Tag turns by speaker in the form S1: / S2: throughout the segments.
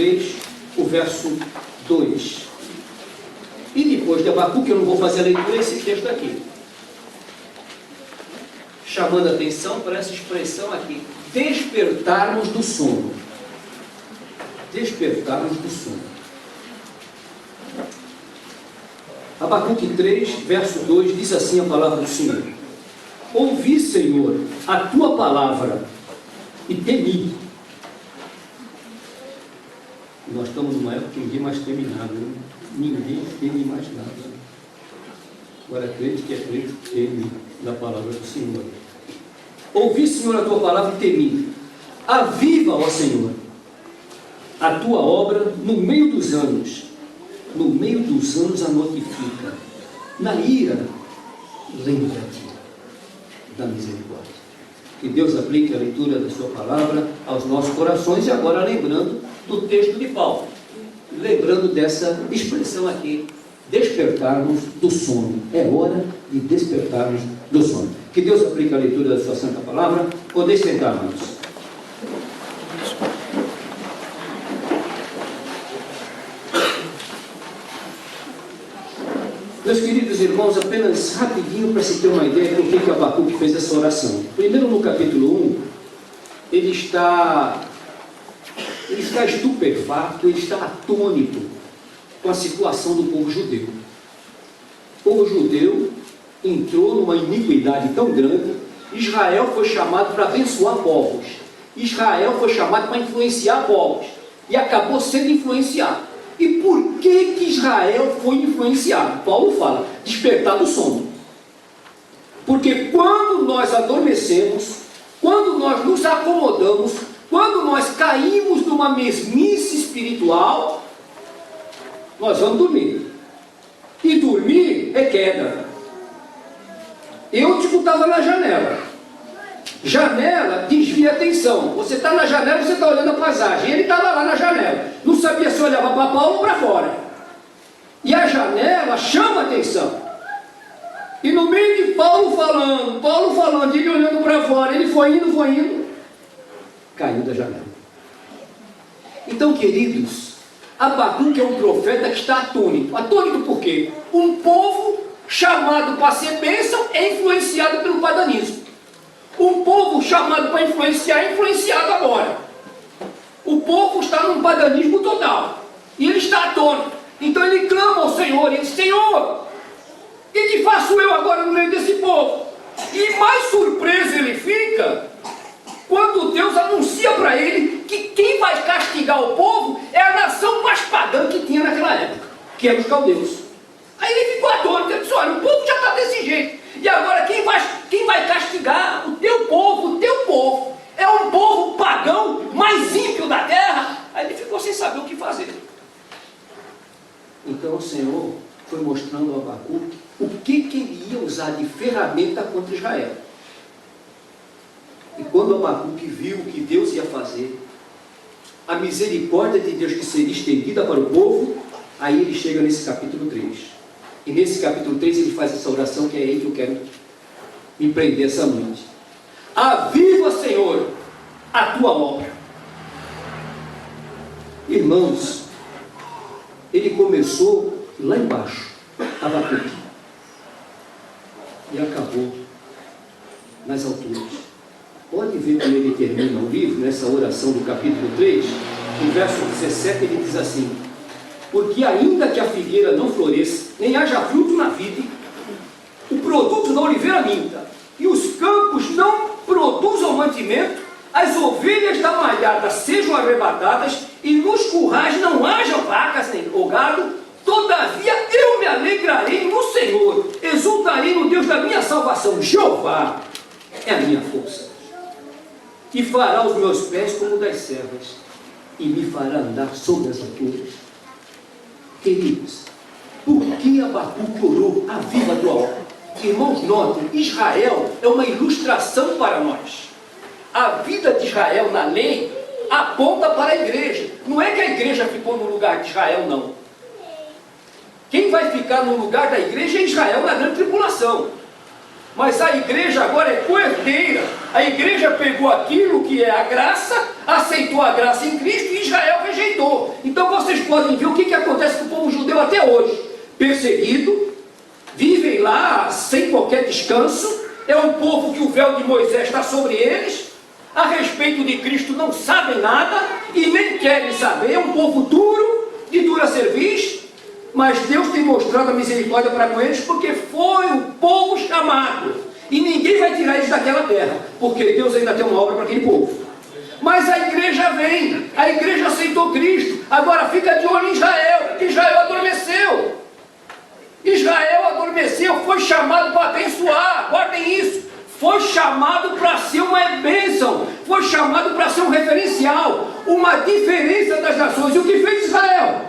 S1: 3, o verso 2. E depois de Abacuque, eu não vou fazer a leitura, esse texto aqui. Chamando a atenção para essa expressão aqui. Despertarmos do sono. Despertarmos do sono. Abacuque 3, verso 2, diz assim a palavra do Senhor. Ouvi, Senhor, a tua palavra e temi. Nós estamos numa época que ninguém mais teme nada, né? Ninguém teme mais nada. Agora, crente que é crente, teme da palavra do Senhor. Ouvi, Senhor, a tua palavra e temi. Aviva, ó Senhor, a tua obra no meio dos anos. No meio dos anos a notifica. Na ira, lembra-te da misericórdia. Que Deus aplique a leitura da sua palavra aos nossos corações. E agora lembrando do texto de Paulo. Lembrando dessa expressão aqui. Despertarmos do sono. É hora de despertarmos do sono. Que Deus aplique a leitura da sua santa palavra. Podeis sentar, amados. Meus queridos irmãos, apenas rapidinho para se ter uma ideia do que Abacuque fez essa oração. Primeiro, no capítulo 1, ele está estupefato, ele está atônito com a situação do povo judeu. O povo judeu entrou numa iniquidade tão grande. Israel foi chamado para abençoar povos. Israel foi chamado para influenciar povos. E acabou sendo influenciado. E por que Israel foi influenciado? Paulo fala, despertar do sono. Porque quando nós adormecemos, quando nós nos acomodamos, quando nós caímos numa mesmice espiritual, nós vamos dormir. E dormir é queda. Eu estava na janela. Janela desvia a atenção. Você está na janela, você está olhando a paisagem. Ele estava lá na janela. Não sabia se olhava para Paulo ou para fora. E a janela chama a atenção. E no meio de Paulo falando, ele olhando para fora, ele foi indo, caiu da janela. Então, queridos, Abacuque é um profeta que está atônito. Atônito por quê? Um povo chamado para ser bênção é influenciado pelo paganismo. Um povo chamado para influenciar é influenciado agora. O povo está num paganismo total. E ele está atônito. Então ele clama ao Senhor. Ele diz, Senhor, o que faço eu agora no meio desse povo? E mais surpreso ele fica quando Deus anuncia para ele que quem vai castigar o povo é a nação mais pagã que tinha naquela época, que eram os caldeus. Aí ele ficou atônito. Ele disse, olha, o povo já está desse jeito. E agora quem vai castigar? O teu povo é um povo pagão mais ímpio da terra. Aí ele ficou sem saber o que fazer. Então o Senhor foi mostrando a Abacuque o que ele ia usar de ferramenta contra Israel. E quando Abacuque viu o que Deus ia fazer, a misericórdia de Deus que seria estendida para o povo, aí ele chega nesse capítulo 3. E nesse capítulo 3 ele faz essa oração que é aí que eu quero me prender essa noite. Aviva, Senhor, a tua obra. Irmãos, ele começou lá embaixo, Abacuque, e acabou nas alturas. Pode ver como ele termina o livro, nessa oração do capítulo 3, no verso 17 ele diz assim, porque ainda que a figueira não floresça, nem haja fruto na vide, o produto da oliveira minta, e os campos não produzam mantimento, as ovelhas da malhada sejam arrebatadas, e nos currais não haja vacas nem ou gado, todavia eu me alegrarei no Senhor, exultarei no Deus da minha salvação. Jeová é a minha força, e fará os meus pés como das servas, e me fará andar sobre as alturas. Queridos, por que Abacuque orou? Aviva a tua obra. Irmãos, notem, Israel é uma ilustração para nós. A vida de Israel na lei aponta para a igreja. Não é que a igreja ficou no lugar de Israel, não. Quem vai ficar no lugar da igreja é Israel na grande tribulação. Mas a igreja agora é coerdeira. A igreja pegou aquilo que é a graça, aceitou a graça em Cristo e Israel rejeitou. Então vocês podem ver o que acontece com o povo judeu até hoje. Perseguido, vivem lá sem qualquer descanso. É um povo que o véu de Moisés está sobre eles. A respeito de Cristo não sabem nada e nem querem saber. É um povo duro, de dura cerviz. Mas Deus tem mostrado a misericórdia para com eles, porque foi o povo chamado. E ninguém vai tirar eles daquela terra, porque Deus ainda tem uma obra para aquele povo. Mas a igreja vem, a igreja aceitou Cristo. Agora fica de olho em Israel, porque Israel adormeceu. Israel adormeceu, foi chamado para abençoar, guardem isso. Foi chamado para ser uma bênção, foi chamado para ser um referencial, uma diferença das nações. E o que fez Israel?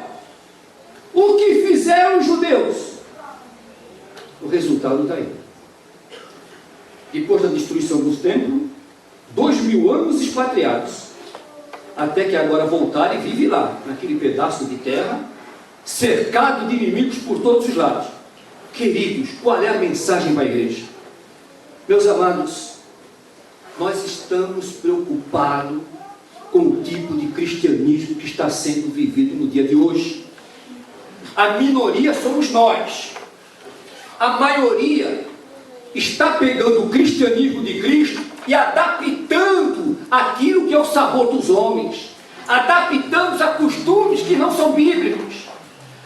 S1: O que fizeram os judeus? O resultado está aí. Depois da destruição dos templos, 2000 anos expatriados, até que agora voltaram e vivem lá, naquele pedaço de terra, cercado de inimigos por todos os lados. Queridos, qual é a mensagem para a igreja? Meus amados, nós estamos preocupados com o tipo de cristianismo que está sendo vivido no dia de hoje. A minoria somos nós. A maioria está pegando o cristianismo de Cristo e adaptando aquilo que é o sabor dos homens, adaptando-os a costumes que não são bíblicos,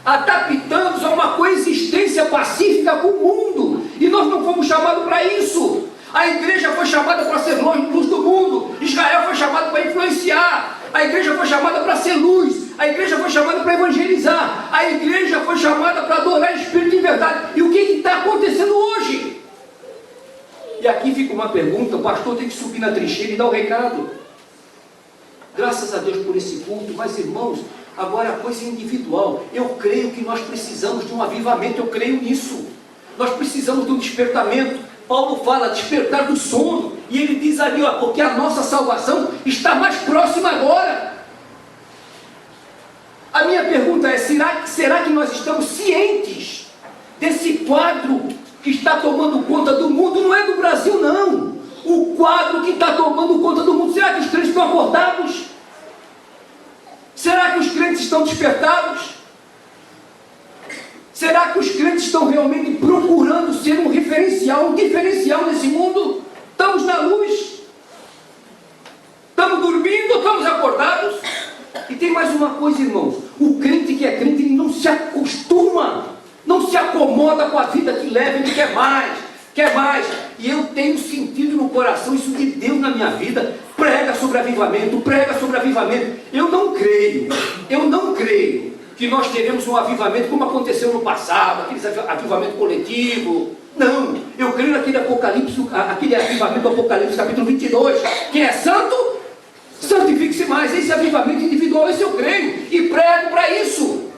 S1: adaptando-os a uma coexistência pacífica com o mundo. E nós não fomos chamados para isso. A igreja foi chamada para ser luz do mundo. Israel foi chamado para influenciar. A igreja foi chamada para ser luz. A igreja foi chamada para evangelizar. A igreja foi chamada para adorar em espírito e em verdade. E o que está acontecendo hoje? E aqui fica uma pergunta. O pastor tem que subir na trincheira e dar o recado. Graças a Deus por esse culto. Mas irmãos, agora a coisa é individual. Eu creio que nós precisamos de um avivamento. Eu creio nisso. Nós precisamos de um despertamento. Paulo fala despertar do sono, e ele diz ali, ó, porque a nossa salvação está mais próxima agora. A minha pergunta é, será que nós estamos cientes desse quadro que está tomando conta do mundo? Não é do Brasil não, o quadro que está tomando conta do mundo. Será que os crentes estão acordados? Será que os crentes estão despertados? Será que os crentes estão realmente procurando ser um referencial, um diferencial nesse mundo? Estamos na luz? Estamos dormindo ou estamos acordados? E tem mais uma coisa, irmãos. O crente que é crente, ele não se acostuma, não se acomoda com a vida que leva, ele quer mais, quer mais. E eu tenho sentido no coração isso de Deus na minha vida. Prega sobre avivamento, prega sobre avivamento. Eu não creio que nós teremos um avivamento como aconteceu no passado, aquele avivamento coletivo. Não, eu creio naquele Apocalipse, aquele avivamento do Apocalipse capítulo 22. Quem é santo, santifique-se mais. Esse avivamento individual, esse eu creio e prego para isso.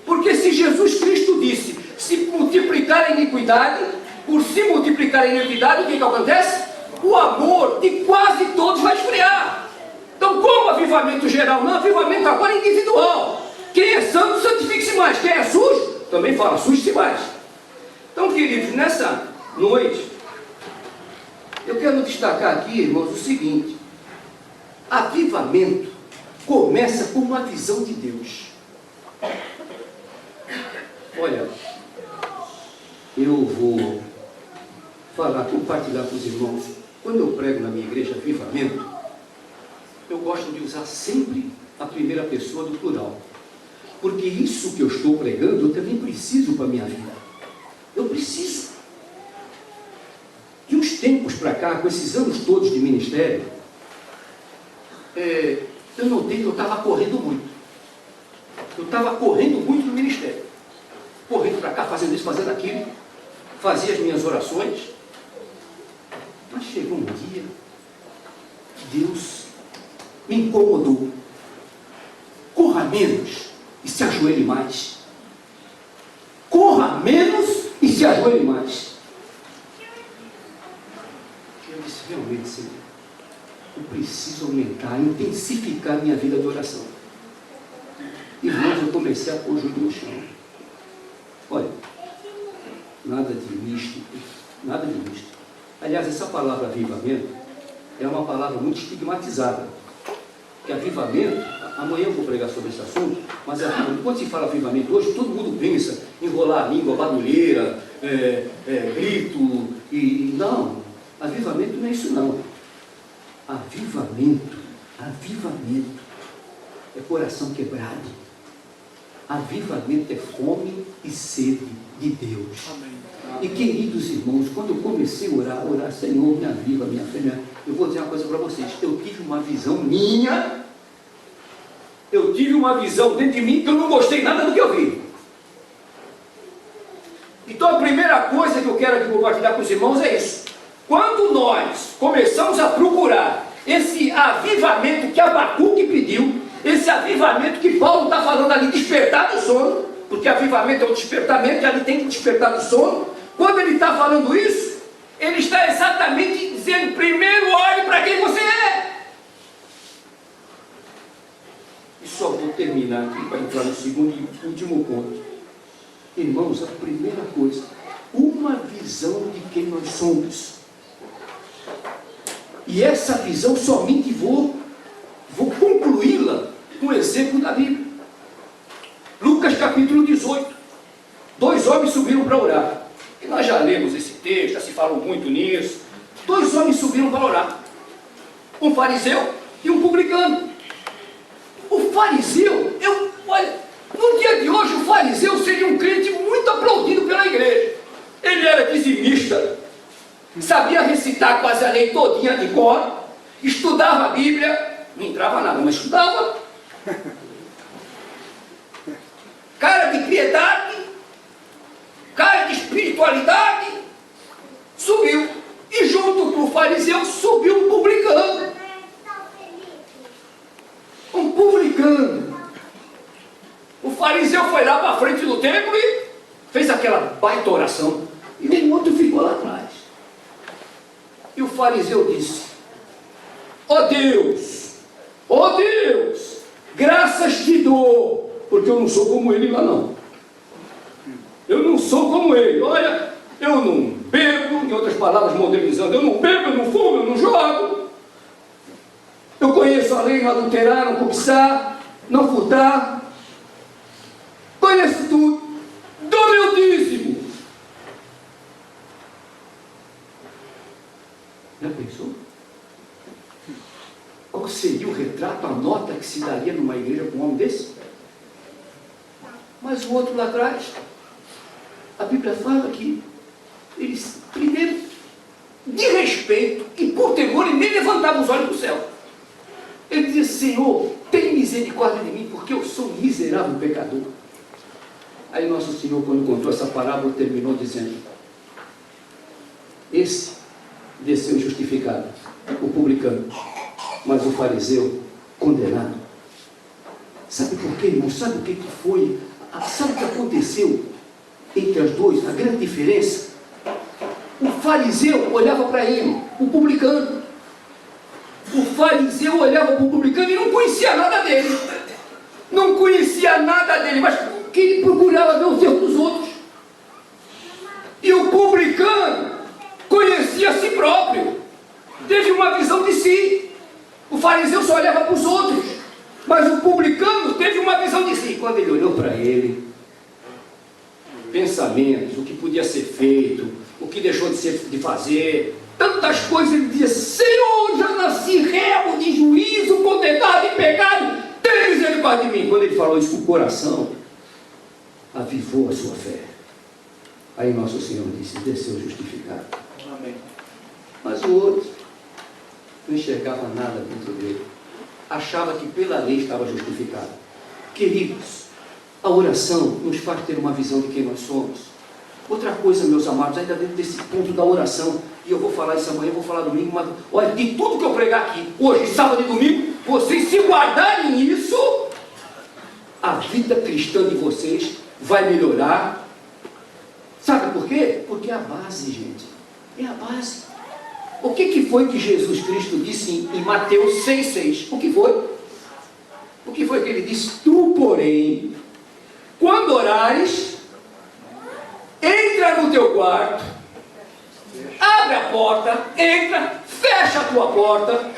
S1: Porque se Jesus Cristo disse, se multiplicar a iniquidade, por se multiplicar a iniquidade, o que acontece? O amor de quase todos vai esfriar. Então, como avivamento geral, não, avivamento agora é individual. Quem é santo, santifique-se mais. Quem é sujo, também fala, suje-se mais. Então, queridos, nessa noite, eu quero destacar aqui, irmãos, o seguinte. Avivamento começa com uma visão de Deus. Olha, eu vou falar, compartilhar com os irmãos. Quando eu prego na minha igreja avivamento, eu gosto de usar sempre a primeira pessoa do plural. Porque isso que eu estou pregando, eu também preciso para a minha vida. Eu preciso. De uns tempos para cá, com esses anos todos de ministério, eu notei que eu estava correndo muito. Eu estava correndo muito no ministério. Correndo para cá, fazendo isso, fazendo aquilo. Fazia as minhas orações. Mas chegou um dia que Deus me incomodou. Corra menos e se ajoelhe mais. Corra menos e se ajoelhe mais. Eu disse, realmente, Senhor, eu preciso aumentar, intensificar minha vida de oração. Irmãos, eu comecei a pôr o joelho no chão. Olha, nada de místico, nada de místico. Aliás, essa palavra avivamento é uma palavra muito estigmatizada. Porque avivamento, amanhã eu vou pregar sobre esse assunto, mas quando se fala avivamento hoje, todo mundo pensa em enrolar a língua, barulheira, grito, e não, avivamento não é isso não. Avivamento é coração quebrado. Avivamento é fome e sede de Deus. Amém. E queridos irmãos, quando eu comecei a orar, Senhor, me aviva, minha fé, eu vou dizer uma coisa para vocês, eu tive uma visão minha, eu tive uma visão dentro de mim que eu não gostei nada do que eu vi. Então a primeira coisa que eu quero aqui compartilhar com os irmãos é isso. Quando nós começamos a procurar esse avivamento que Abacuque pediu, esse avivamento que Paulo está falando ali, despertar do sono, porque avivamento é um despertamento, que ali tem que despertar do sono. Quando ele está falando isso, ele está exatamente dizendo, primeiro olhe para quem você é. E só vou terminar aqui para entrar no segundo e último ponto. Irmãos, a primeira coisa, uma visão de quem nós somos. E essa visão somente vou concluí-la com o exemplo da Bíblia. Lucas capítulo 18. 2 homens subiram para orar. E nós já lemos esse texto, já se falou muito nisso. 2 homens subiram para orar. Um fariseu e um publicano. O fariseu, olha, no dia de hoje o fariseu seria um crente muito aplaudido pela igreja. Ele era dizimista, sabia recitar quase a lei todinha de cor, estudava a Bíblia, não entrava nada, mas estudava. Cara de piedade, cara de espiritualidade, subiu. E junto com o fariseu subiu um publicano. Um publicano. O fariseu foi lá para a frente do templo e fez aquela baita oração. E o outro ficou lá atrás. E o fariseu disse, ó Deus, graças te dou, porque eu não sou como ele lá não. Eu não sou como ele. Olha, eu não bebo, em outras palavras modernizando, eu não bebo, eu não fumo, eu não jogo. Eu conheço a lei, não adulterar, não cobiçar, não furtar. Conheço tudo. Dou meu dízimo. Já pensou? Qual seria o retrato, a nota que se daria numa igreja com um homem desse? Mas o outro lá atrás, a Bíblia fala que eles, primeiro, de respeito e por temor, ele nem levantava os olhos para o céu. Ele dizia, Senhor, tem misericórdia de mim, porque eu sou um miserável pecador. Aí nosso Senhor, quando contou essa parábola, terminou dizendo, esse desceu justificado, o publicano, mas o fariseu condenado. Sabe por quê, irmão? Sabe o que foi? Sabe o que aconteceu entre as duas? A grande diferença? O fariseu olhava para ele, o publicano. O fariseu olhava para o publicano e não conhecia nada dele. Não conhecia nada dele, mas que ele procurava ver os erros dos outros. E o publicano conhecia a si próprio. Teve uma visão de si. O fariseu só olhava para os outros. Mas o publicano teve uma visão de si. Quando ele olhou para ele, pensamentos, o que podia ser feito, o que deixou de fazer, tantas coisas, ele dizia, Senhor, já nasci réu de juízo, condenado em pecado, tem misericórdia de mim. Quando ele falou isso com o coração, avivou a sua fé. Aí nosso Senhor disse, desceu justificado. Amém. Mas o outro não enxergava nada dentro dele. Achava que pela lei estava justificado. Queridos, a oração nos faz ter uma visão de quem nós somos. Outra coisa, meus amados, ainda dentro desse ponto da oração, e eu vou falar isso amanhã, eu vou falar domingo, mas olha, de tudo que eu pregar aqui, hoje, sábado e domingo, vocês se guardarem nisso, a vida cristã de vocês vai melhorar. Sabe por quê? Porque é a base, gente. É a base. O que foi que Jesus Cristo disse em Mateus 6,6? O que foi? O que foi que ele disse? Tu, porém, quando orares, entra no teu quarto, abre abre a porta, entra, fecha a tua porta,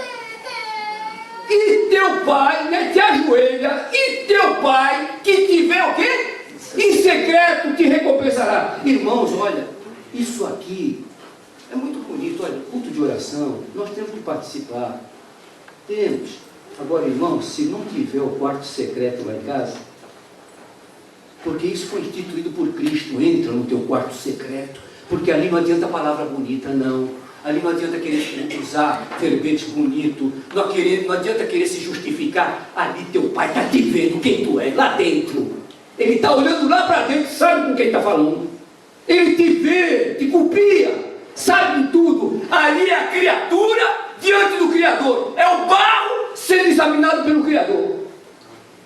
S1: e teu pai, né, te ajoelha, e teu pai, que te vê o quê? Em secreto te recompensará. Irmãos, olha, isso aqui é muito bonito. Olha, culto de oração, nós temos que participar. Temos. Agora, irmãos, se não tiver o quarto secreto lá em casa, porque isso foi instituído por Cristo, entra no teu quarto secreto, porque ali não adianta a palavra bonita, não. Ali não adianta querer usar verbete bonito, não adianta querer se justificar. Ali teu pai está te vendo quem tu é, lá dentro. Ele está olhando lá para dentro, sabe com quem está falando. Ele te vê, te copia, sabe de tudo. Ali é a criatura diante do Criador. É o barro sendo examinado pelo Criador.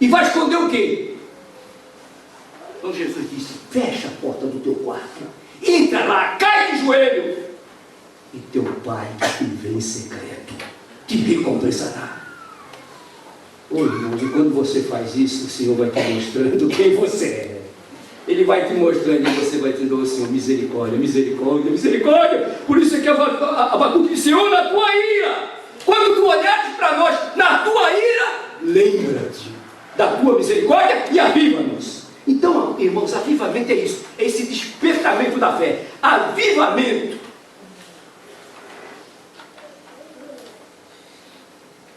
S1: E vai esconder o quê? Então Jesus disse, fecha a porta do teu quarto, entra lá, cai de joelho, e teu pai que te vê em secreto te recompensará. Ô irmãos, e quando você faz isso, o Senhor vai te mostrando quem você é. Ele vai te mostrando e você vai dizendo, ô Senhor, misericórdia, misericórdia, misericórdia. Por isso é que Abacuque disse, Senhor, na tua ira, quando tu olhares para nós, na tua ira, lembra-te da tua misericórdia e aviva-nos. Então, irmãos, avivamento é isso, é esse despertamento da fé. Avivamento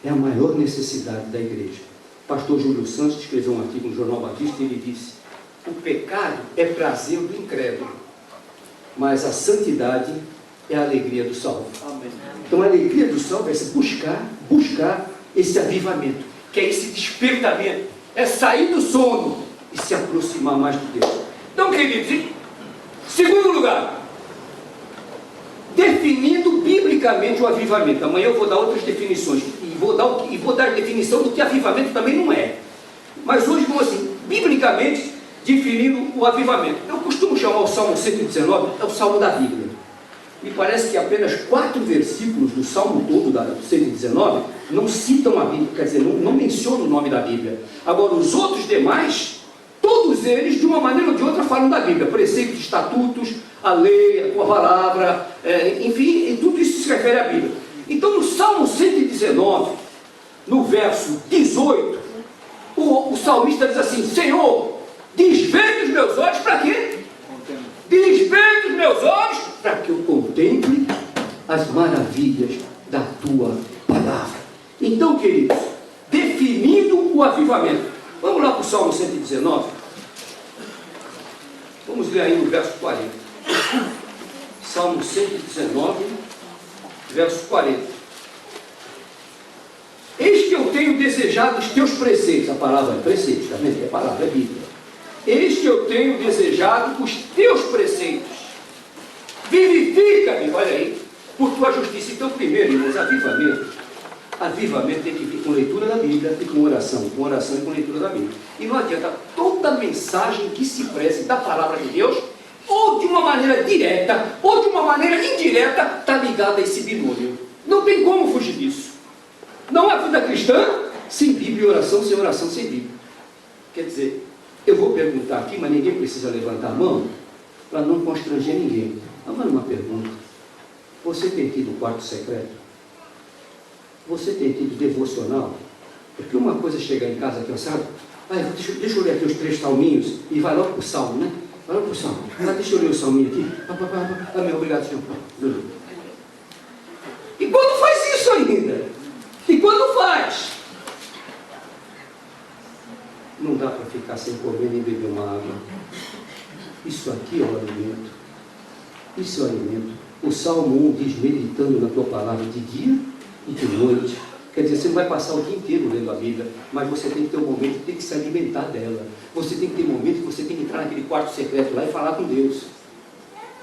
S1: é a maior necessidade da igreja. O pastor Júlio Santos escreveu um artigo no Jornal Batista e ele disse, o pecado é prazer do incrédulo, mas a santidade é a alegria do salvo. Amém. Então a alegria do salvo é buscar esse avivamento, que é esse despertamento, é sair do sono e se aproximar mais de Deus. Então, queridos, segundo lugar, definindo biblicamente o avivamento. Amanhã eu vou dar outras definições e vou dar definição do que avivamento também não é. Mas hoje vamos assim, biblicamente definindo o avivamento. Eu costumo chamar o Salmo 119, é o Salmo da Bíblia. Me parece que apenas 4 versículos do Salmo todo, do 119, não citam a Bíblia, quer dizer, não mencionam o nome da Bíblia. Agora, os outros demais, todos eles, de uma maneira ou de outra, falam da Bíblia. Preceitos, estatutos, a lei, a tua palavra, enfim, tudo isso se refere à Bíblia. Então, no Salmo 119, no verso 18, o salmista diz assim, Senhor, desvende os meus olhos para quê? Desvende os meus olhos para que eu contemple as maravilhas da tua palavra. Então, queridos, definindo o avivamento. Vamos lá para o Salmo 119. Vamos ler aí no verso 40. Salmo 119, verso 40. Eis que eu tenho desejado os teus preceitos. A palavra é preceitos, também é a palavra, é Bíblia. Eis que eu tenho desejado os teus preceitos. Vivifica-me, olha aí, por tua justiça. Então, primeiro, irmãos, avivamento tem que vir com leitura da Bíblia e com oração e com leitura da Bíblia. E não adianta, toda mensagem que se preze da palavra de Deus, ou de uma maneira direta, ou de uma maneira indireta, está ligada a esse binômio. Não tem como fugir disso. Não há vida cristã sem Bíblia e oração sem Bíblia. Quer dizer, eu vou perguntar aqui, mas ninguém precisa levantar a mão, para não constranger ninguém. Agora uma pergunta. Você tem tido quarto secreto? Você tem tido devocional? Porque uma coisa é chegar em casa cansado, deixa eu ler aqui os 3 salminhos, e vai logo para o salmo, né? Vai logo para o salmo. Deixa eu ler o salminho aqui. Amém, obrigado, Senhor. E quando faz isso ainda? E quando faz? Não dá para ficar sem comer nem beber uma água. Isso aqui é o alimento. Isso é o alimento. O Salmo 1 diz, meditando na tua palavra de dia e de noite. Quer dizer, você não vai passar o dia inteiro lendo a Bíblia, mas você tem que ter um momento, tem que se alimentar dela. Você tem que ter um momento que você tem que entrar naquele quarto secreto lá e falar com Deus.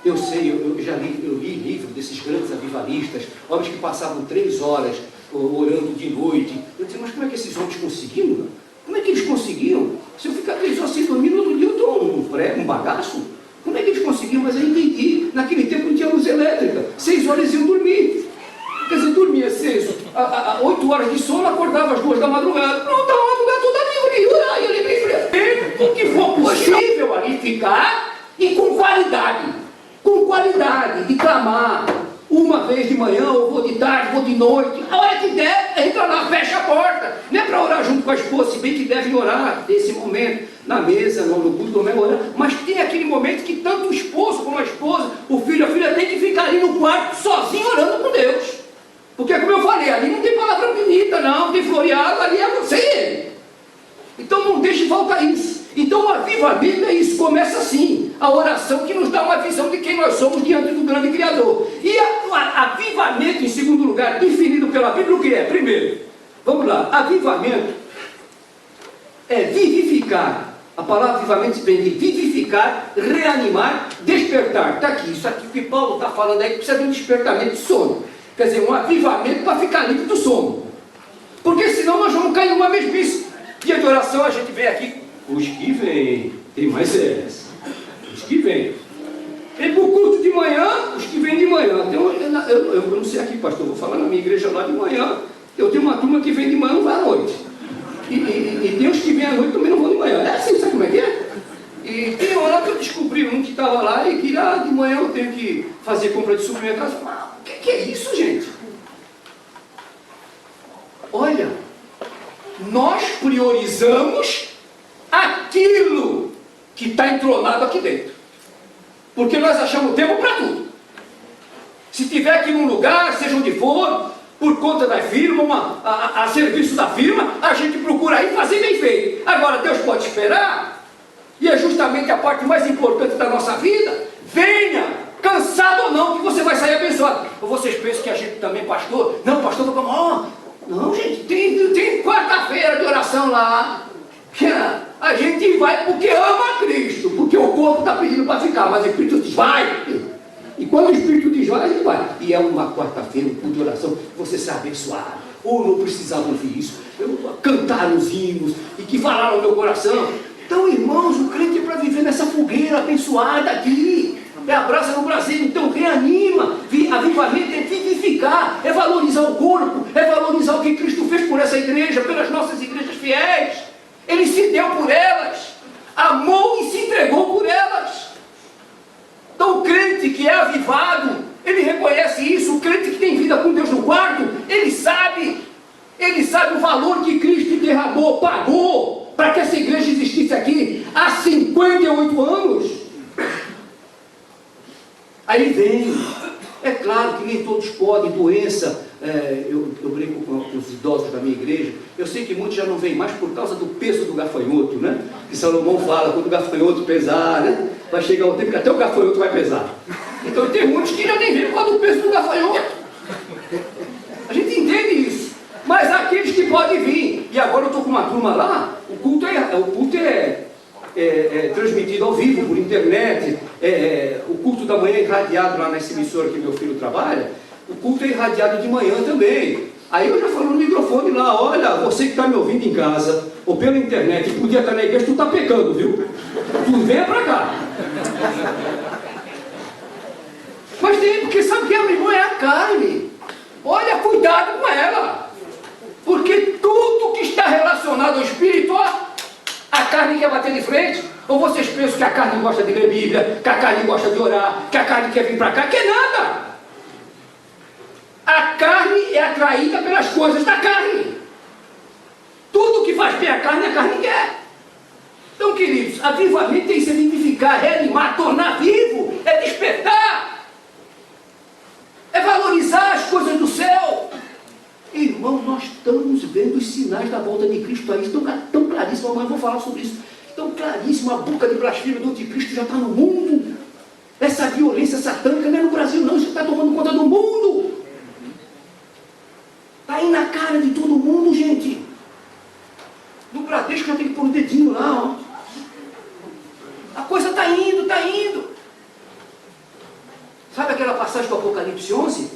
S1: Eu sei, eu li livro desses grandes avivalistas, homens que passavam 3 horas orando de noite. Eu disse, mas como é que esses homens conseguiram? Como é que eles conseguiam? Se eu ficar 3 horas sem dormir, no outro dia eu estou um bagaço. Como é que eles conseguiam? Mas eu entendi. Naquele tempo não tinha luz elétrica. 6 horas iam dormir. Quer dizer, dormia 8 horas de sono, acordava às 2 da madrugada. Pronto, a madrugada toda livre. Orar, eu livre. O que for possível ali ficar e com qualidade. Com qualidade de clamar. Uma vez de manhã, ou vou de tarde, vou de noite. A hora que der, entra lá, fecha a porta. Não é para orar junto com a esposa, se bem que devem orar nesse momento, na mesa, no culto, não é orar. Mas tem aquele momento que tanto o esposo como a esposa, o filho, a filha, tem que ficar ali no quarto, sozinho, orando com Deus. Porque, como eu falei, ali não tem palavra bonita, não tem floreado, ali é você e ele. Então não deixe faltar isso. Então o avivamento é isso, começa assim, a oração que nos dá uma visão de quem nós somos diante do grande Criador. E o avivamento, em segundo lugar, definido pela Bíblia, o que é? Primeiro, vamos lá, avivamento é vivificar. A palavra avivamento vem de vivificar, reanimar, despertar. Está aqui, isso aqui que Paulo está falando aí, que precisa de um despertamento de sono. Quer dizer, um avivamento para ficar livre do sono. Porque senão nós vamos cair numa mesmice. Dia de oração a gente vem aqui, os que vêm, tem mais essa, os que vêm. Vem para o culto de manhã, os que vêm de manhã. Eu não sei aqui, pastor, vou falar na minha igreja lá de manhã. Eu tenho uma turma que vem de manhã e não vai à noite. E tem os que vêm à noite e também não vão de manhã. É assim, sabe como é que é? E tem hora que eu descobri um que estava lá e que de manhã eu tenho que fazer compra de supermercado. Mas o que é isso, gente? Olha, nós priorizamos aquilo que está entronado aqui dentro. Porque nós achamos tempo para tudo. Se tiver aqui num lugar, seja onde for, por conta da firma, a serviço da firma, a gente procura aí fazer bem feito. Agora, Deus pode esperar, e é justamente a parte mais importante da nossa vida. Venha, cansado ou não, que você vai sair abençoado. Ou vocês pensam que a gente também, pastor? Não, pastor, não, gente, tem quarta-feira de oração lá. A gente vai porque ama Cristo, porque o corpo está pedindo para ficar, mas o Espírito diz, vai. E quando o Espírito diz, vai, a gente vai. E é uma quarta-feira, um culto de oração, você ser abençoado. Ou não precisava ouvir isso. Cantar os hinos e que falaram no meu coração. Então, irmãos, o crente é para viver nessa fogueira abençoada aqui. É a brasa no Brasil, então reanima. Avivamento é vivificar, é valorizar o corpo, é valorizar o que Cristo fez por essa igreja, pelas nossas igrejas fiéis. Ele se deu por elas, amou e se entregou por elas. Então o crente que é avivado, ele reconhece isso. O crente que tem vida com Deus no quarto, ele sabe o valor que Cristo derramou, pagou, para que essa igreja existisse aqui há 58 anos. Aí vem, é claro que nem todos podem, doença, eu brinco com os idosos da minha igreja, eu sei que muitos já não vêm mais por causa do peso do gafanhoto, né? Que Salomão fala, quando o gafanhoto pesar, né? Vai chegar o tempo que até o gafanhoto vai pesar. Então tem muitos que já nem vêm por causa do peso do gafanhoto. A gente entende isso. Mas aqueles que podem vir, e agora eu estou com uma turma lá, o culto é transmitido ao vivo, por internet, o culto da manhã é irradiado lá nessa emissora que meu filho trabalha, o culto é irradiado de manhã também. Aí eu já falo no microfone lá, olha, você que está me ouvindo em casa, ou pela internet, e podia estar na igreja, tu está pecando, viu? Tu venha para cá. Mas tem, porque sabe que meu irmão é a carne. Olha, cuidado com ela. Porque tudo que está relacionado ao Espírito, a carne quer bater de frente. Ou vocês pensam que a carne gosta de ler Bíblia, que a carne gosta de orar, que a carne quer vir para cá? Quer nada. A carne é atraída pelas coisas da carne. Tudo que faz bem a carne quer. Então, queridos, avivamento é isso, é vivificar, reanimar, tornar vivo, é despertar, é valorizar as coisas do céu. Irmão, nós estamos vendo os sinais da volta de Cristo aí, tão claríssimo, amanhã eu vou falar sobre isso, tão claríssimo, a boca de blasfêmia do anticristo já está no mundo. Essa violência satânica não é no Brasil não, isso está tomando conta do mundo. Está aí na cara de todo mundo, gente. No Bradesco já tem que pôr o dedinho lá, ó. A coisa está indo, está indo. Sabe aquela passagem do Apocalipse 11?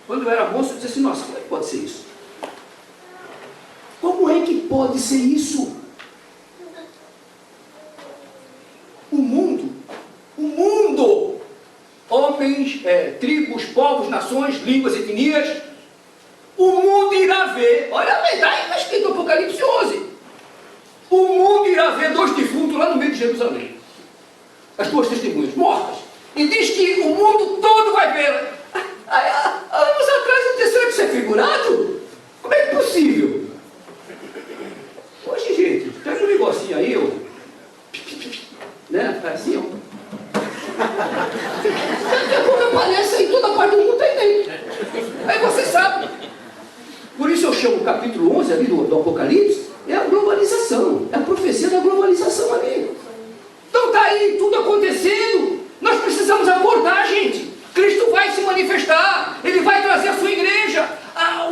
S1: Quando eu era moço, eu disse assim, nossa, como é que pode ser isso? Como é que pode ser isso? O mundo, homens, tribos, povos, nações, línguas, etnias, o mundo irá ver, olha a verdade, está escrito no Apocalipse 11, o mundo irá ver dois defuntos lá no meio de Jerusalém, as duas testemunhas mortas, e diz que o mundo todo vai vê-la. Há anos atrás não terceiro que ser figurado? Como é que é possível? Hoje, gente, pega um negocinho aí, ó. Né? Assim, ó. Daqui a pouco aparece aí, toda parte do mundo tem dentro. Aí você sabe. Por isso eu chamo o capítulo 11 ali do Apocalipse, é a globalização, é a profecia da globalização ali. Então está aí tudo acontecendo. Nós precisamos acordar, gente. Cristo vai se manifestar, Ele vai trazer a sua igreja.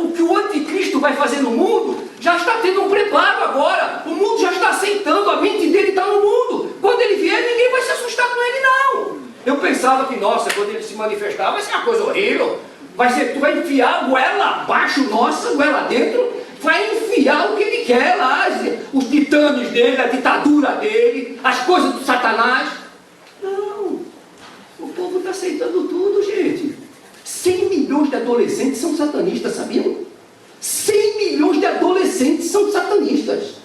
S1: O que o anticristo vai fazer no mundo já está tendo um preparo agora. O mundo já está aceitando, a mente dele está no mundo. Quando ele vier, ninguém vai se assustar com ele, não. Eu pensava que, nossa, quando ele se manifestar, vai ser uma coisa horrível. Vai ser, tu vai enfiar a goela abaixo, nossa, goela dentro, vai enfiar o que ele quer lá, os titanes dele, a ditadura dele, as coisas do Satanás. Não, o povo está aceitando tudo, gente. 100 milhões de adolescentes são satanistas, sabiam? 100 milhões de adolescentes são satanistas.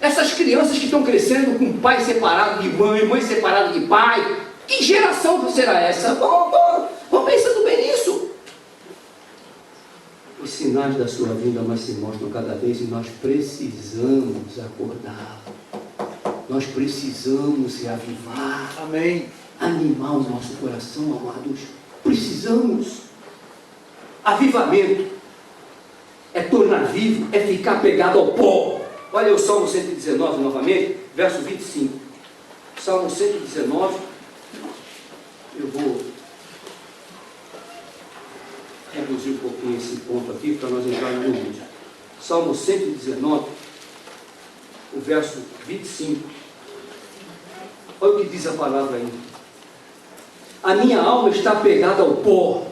S1: Essas crianças que estão crescendo com pai separado de mãe, mãe separada de pai, que geração será essa? Vamos pensando bem nisso. Os sinais da sua vinda mais se mostram cada vez e nós precisamos acordar. Nós precisamos reavivar.
S2: Amém.
S1: Animar o nosso coração, amados. Precisamos. Avivamento é tornar vivo, é ficar pegado ao pó. Olha o Salmo 119 novamente, verso 25. Salmo 119. Eu vou reduzir um pouquinho esse ponto aqui para nós entrarmos no vídeo. Salmo 119, o verso 25. Olha o que diz a palavra aí. A minha alma está pegada ao pó.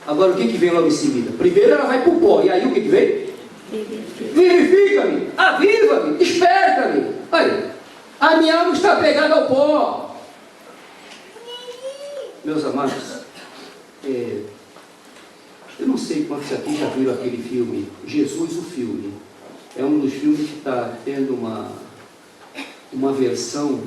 S1: Agora o que vem logo em seguida? Primeiro ela vai para o pó, e aí o que vem? Vivifica-me, aviva-me, desperta-me. Olha, a minha alma está pegada ao pó. Meus amados, eu não sei quantos aqui já viram aquele filme, Jesus o Filme. É um dos filmes que está tendo uma versão,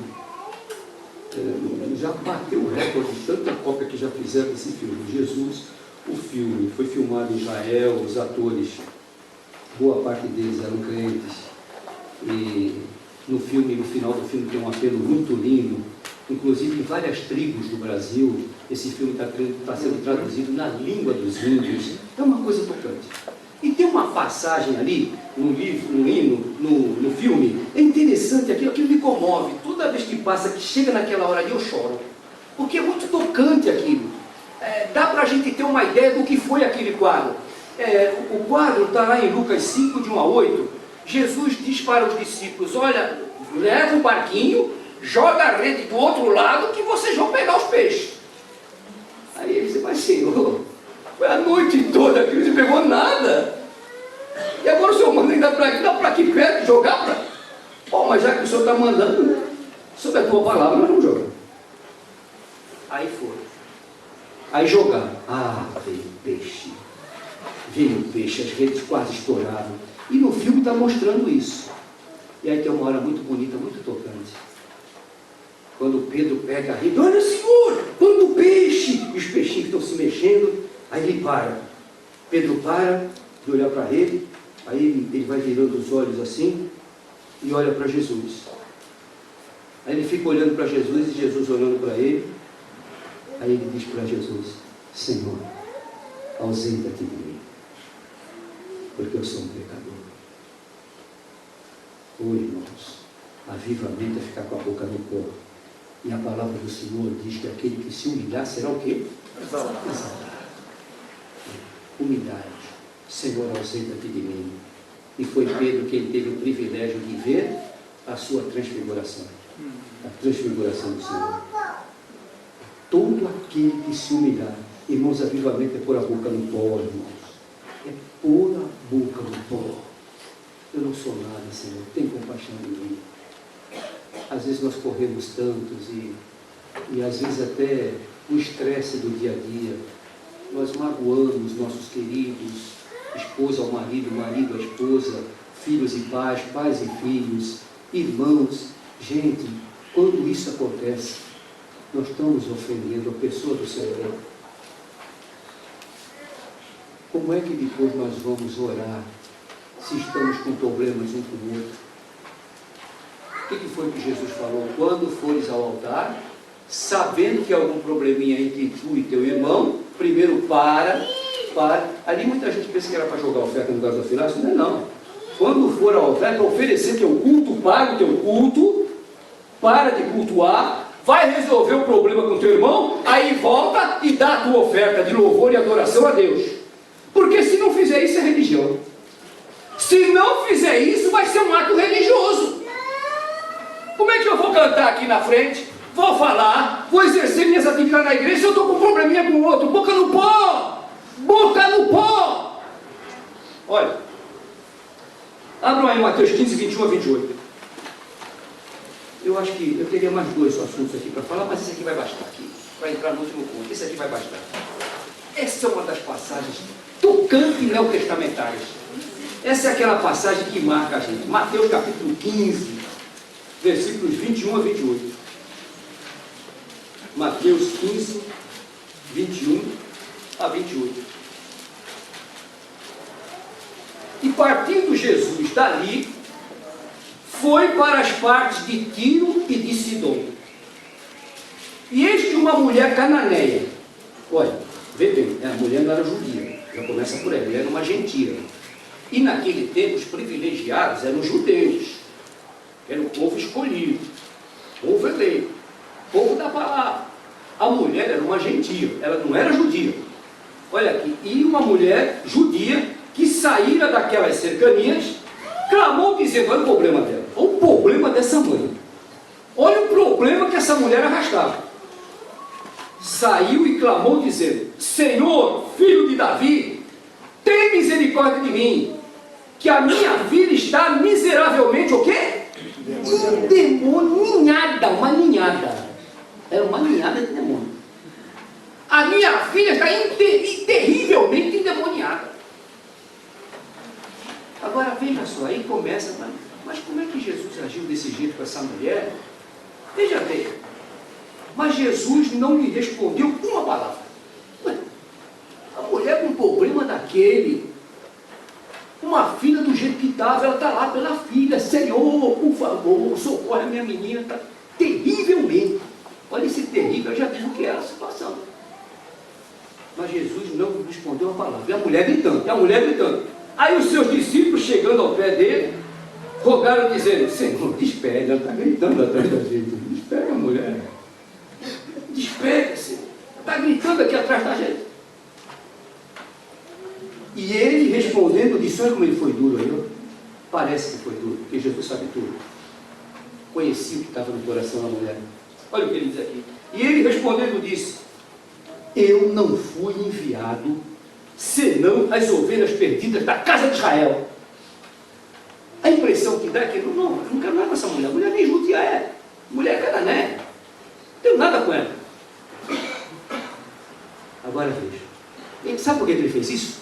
S1: já bateu o recorde de tanta cópia que já fizeram desse filme. Jesus o Filme. Foi filmado em Israel, os atores, boa parte deles eram crentes. E no filme, no final do filme tem um apelo muito lindo. Inclusive em várias tribos do Brasil, esse filme está sendo traduzido na língua dos índios. É uma coisa tocante. E tem uma passagem ali, no livro, no hino, no filme, é interessante, aquilo me comove. Toda vez que passa, que chega naquela hora ali, eu choro. Porque é muito tocante aquilo. Dá para a gente ter uma ideia do que foi aquele quadro. O quadro está lá em Lucas 5, de 1 a 8. Jesus diz para os discípulos, olha, leva o barquinho, joga a rede do outro lado que vocês vão pegar os peixes. Aí ele disse, mas Senhor, foi a noite toda que não pegou nada. E agora o Senhor manda ainda para aqui perto jogar para... Pô, mas já que o Senhor está mandando, né? Sobre a tua palavra nós vamos jogar. Aí foi. Aí jogaram. Veio peixe. Veio peixe, as redes quase estouraram. E no filme está mostrando isso. E aí tem uma hora muito bonita, muito tocante. Quando Pedro pega a rede, olha Senhor, quanto peixe! E os peixinhos estão se mexendo, aí ele para. Pedro para de olhar para a rede, aí ele vai virando os olhos assim e olha para Jesus. Aí ele fica olhando para Jesus e Jesus olhando para ele. Aí ele diz para Jesus, Senhor, ausenta-te de mim, porque eu sou um pecador. Irmãos, avivamento é ficar com a boca no pó. E a palavra do Senhor diz que aquele que se humilhar será o quê? Exaltado. Humilhar. Senhor, ausenta-te de mim. E foi Pedro quem teve o privilégio de ver a sua transfiguração. A transfiguração do Senhor. Todo aquele que se humilhar. Irmãos, avivamento é pôr a boca no pó, irmãos. É pôr a boca no pó. Eu não sou nada, Senhor. Tem compaixão de mim. Às vezes nós corremos tantos e às vezes até o estresse do dia a dia. Nós magoamos nossos queridos, esposa ao marido, marido à esposa, filhos e pais, pais e filhos, irmãos. Gente, quando isso acontece, nós estamos ofendendo a pessoa do Senhor. Como é que depois nós vamos orar se estamos com problemas um com o outro? O que foi que Jesus falou? Quando fores ao altar, sabendo que há algum probleminha entre tu e teu irmão, primeiro para. Ali muita gente pensa que era para jogar oferta no lugar do oferácio. Não é não. Quando for ao altar, para oferecer teu culto, para o teu culto, para de cultuar, vai resolver o problema com teu irmão, aí volta e dá a tua oferta de louvor e adoração a Deus. Porque se não fizer isso é religião. Se não fizer isso, vai ser um ato religioso. Como é que eu vou cantar aqui na frente? Vou falar, vou exercer minhas atividades na igreja, se eu estou com um probleminha com o outro? Boca no pó! Boca no pó! Olha, abram aí Mateus 15, 21 a 28. Eu acho que eu teria mais dois assuntos aqui para falar, mas esse aqui vai bastar aqui, para entrar no último ponto. Esse aqui vai bastar. Essa é uma das passagens tocantes neotestamentárias. Essa é aquela passagem que marca a gente. Mateus capítulo 15, versículos 21 a 28. Mateus 15, 21 a 28. E partindo Jesus dali, foi para as partes de Tiro e de Sidom. E eis que uma mulher cananeia, olha, vê bem, a mulher não era judia, já começa por ela era uma gentia. E naquele tempo os privilegiados eram os judeus, era o povo escolhido, povo eleito, povo da palavra. A mulher era uma gentia, ela não era judia. Olha aqui, e uma mulher judia que saíra daquelas cercanias, clamou dizendo, olha o problema dela, olha o problema dessa mãe, olha o problema que essa mulher arrastava. Saiu e clamou dizendo, Senhor, filho de Davi, tem misericórdia de mim, que a minha filha está miseravelmente o quê? Endemoninhada, uma ninhada. Era uma ninhada de demônio. A minha filha está terrivelmente endemoniada. Agora veja só, aí começa, mas como é que Jesus agiu desse jeito com essa mulher? Veja bem, mas Jesus não lhe respondeu uma palavra. Ué, a mulher com um problema daquele, uma filha do jeito que estava, ela está lá pela filha, Senhor, por favor, socorre a minha menina, está terrivelmente. Olha esse terrível, eu já vi o que era a situação. Mas Jesus não respondeu uma palavra. E a mulher gritando. Aí os seus discípulos, chegando ao pé dele, rogaram dizendo, Senhor, despede, ela está gritando atrás da gente. Despede a mulher. Despede, Senhor. Está gritando aqui atrás da gente. E ele respondendo disse, olha como ele foi duro aí, ó. Parece que foi duro, porque Jesus sabe tudo. Conhecia o que estava no coração da mulher. Olha o que ele diz aqui. E ele respondendo disse, eu não fui enviado senão as ovelhas perdidas da casa de Israel. A impressão que dá é que eu não quero nada com essa mulher. A mulher nem judia é. Mulher é canané. Não tenho nada com ela. Agora veja. Ele sabe por que ele fez isso?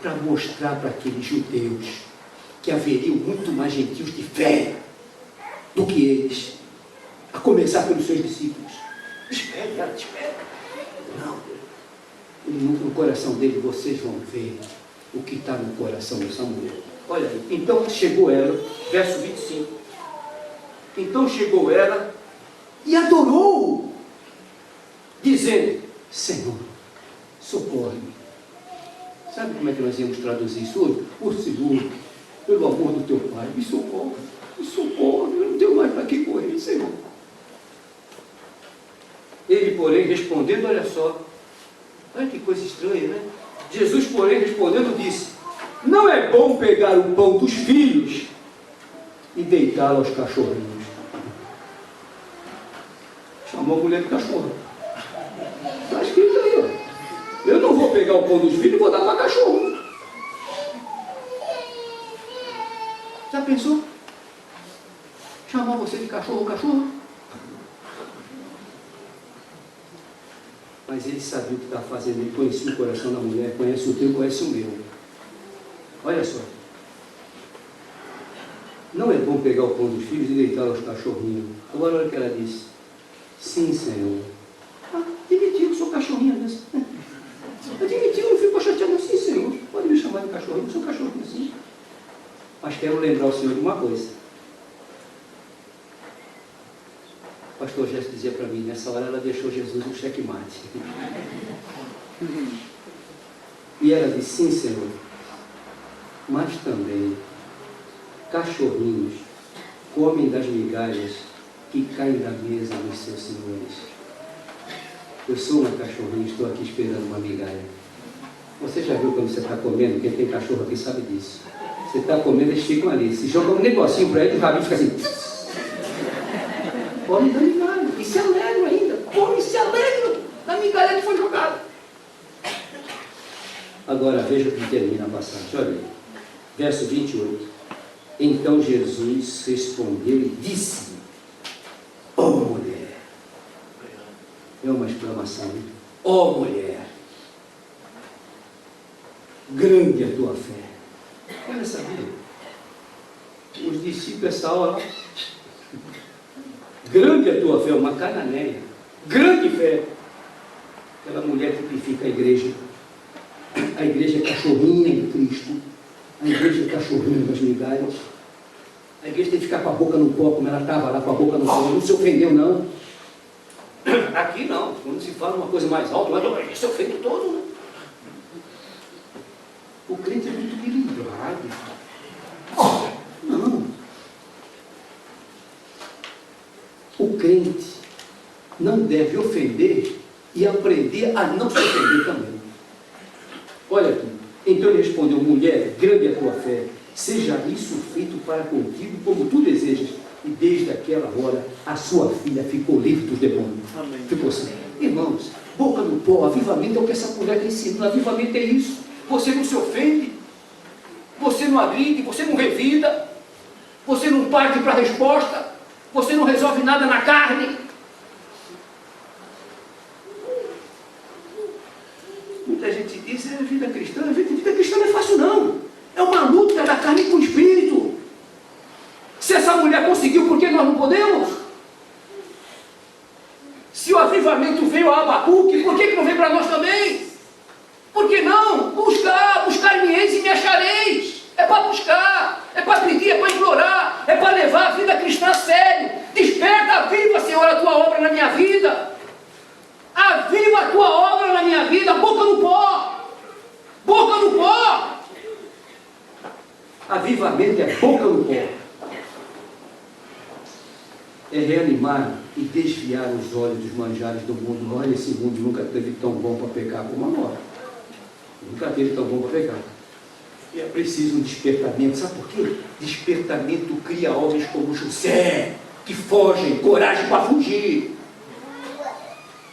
S1: Para mostrar para aqueles judeus que haveriam muito mais gentios de fé do que eles. A começar pelos seus discípulos. Espere, ela espera. Não. No coração dele, vocês vão ver o que está no coração dessa mulher. Olha aí. Então chegou ela, verso 25. Então chegou ela e adorou, dizendo, Senhor, socorre-me. Sabe como é que nós íamos traduzir isso hoje? Por Senhor, pelo amor do teu Pai, me socorre, eu não tenho mais para que correr, Senhor. Ele, porém, respondendo, olha só, olha que coisa estranha, né? Jesus, porém, respondendo, disse, não é bom pegar o pão dos filhos e deitá-lo aos cachorrinhos. Chamou a mulher de cachorro. Está escrito aí, ó. Eu não vou pegar o pão dos filhos e vou dar para cachorro. Já pensou? Chamar você de cachorro? Mas ele sabia o que estava fazendo, ele conhecia o coração da mulher, conhece o teu, conhece o meu. Olha só. Não é bom pegar o pão dos filhos e deitá-lo aos cachorrinhos. Agora olha o que ela disse. Sim, Senhor. Admitiu que sou cachorrinho mesmo. Admitiu, não fico chateado. Sim, Senhor. Pode me chamar de cachorrinho, eu sou cachorrinho assim. Mas quero lembrar o Senhor de uma coisa. O pastor Gesso dizia para mim, nessa hora ela deixou Jesus no checkmate. E ela disse, sim, Senhor, mas também cachorrinhos comem das migalhas que caem da mesa dos seus senhores. Eu sou uma cachorrinha, estou aqui esperando uma migalha. Você já viu quando você está comendo? Quem tem cachorro aqui sabe disso. Você está comendo, eles ficam ali. Se joga um negocinho para ele, o rabinho fica assim. Come da migalha. E se alegram ainda. Come e se alegram da migalha que foi jogada. Agora veja o que termina a passagem. Olha aí. Verso 28. Então Jesus respondeu e disse: ó mulher. É uma exclamação. Ó mulher. Grande a tua fé. Olha essa vida. Os discípulos, essa hora. Grande a tua fé, uma cananeia. Grande fé. Aquela mulher tipifica a igreja. A igreja é cachorrinha de Cristo. A igreja é cachorrinha das migalhas. A igreja tem que ficar com a boca no pó, como ela estava lá, com a boca no pó. Não se ofendeu, não. Aqui não. Quando se fala uma coisa mais alta, mas se ofende todo, né? O crente é muito milindrado. Não. O crente não deve ofender e aprender a não se ofender também. Olha aqui. Então ele respondeu: mulher, grande é a tua fé, seja isso feito para contigo como tu desejas. E desde aquela hora a sua filha ficou livre dos demônios. Amém. Ficou assim. Irmãos, boca no pó, avivamento é o que essa mulher está ensinando. Avivamento é isso. Você não se ofende, você não agride, você não revida, você não parte para a resposta, você não resolve nada na carne. Muita gente diz, é vida cristã. Vida cristã não é fácil não. É uma luta da carne com o espírito. Se essa mulher conseguiu, por que nós não podemos? Se o avivamento veio a Abacuque, por que não veio para nós também? Por que não? Buscar-me-eis e me achareis. É para buscar, é para pedir, é para implorar, é para levar a vida cristã a sério. Desperta, aviva, Senhor, a tua obra na minha vida. Aviva a tua obra na minha vida. Boca no pó. Boca no pó. Avivamento é boca no pó. É reanimar e desviar os olhos dos manjares do mundo. Olha, esse mundo nunca teve tão bom para pecar como agora. Nunca teve tão bom para pecar. E é preciso um despertamento. Sabe por quê? Despertamento cria homens como José, que fogem, coragem para fugir.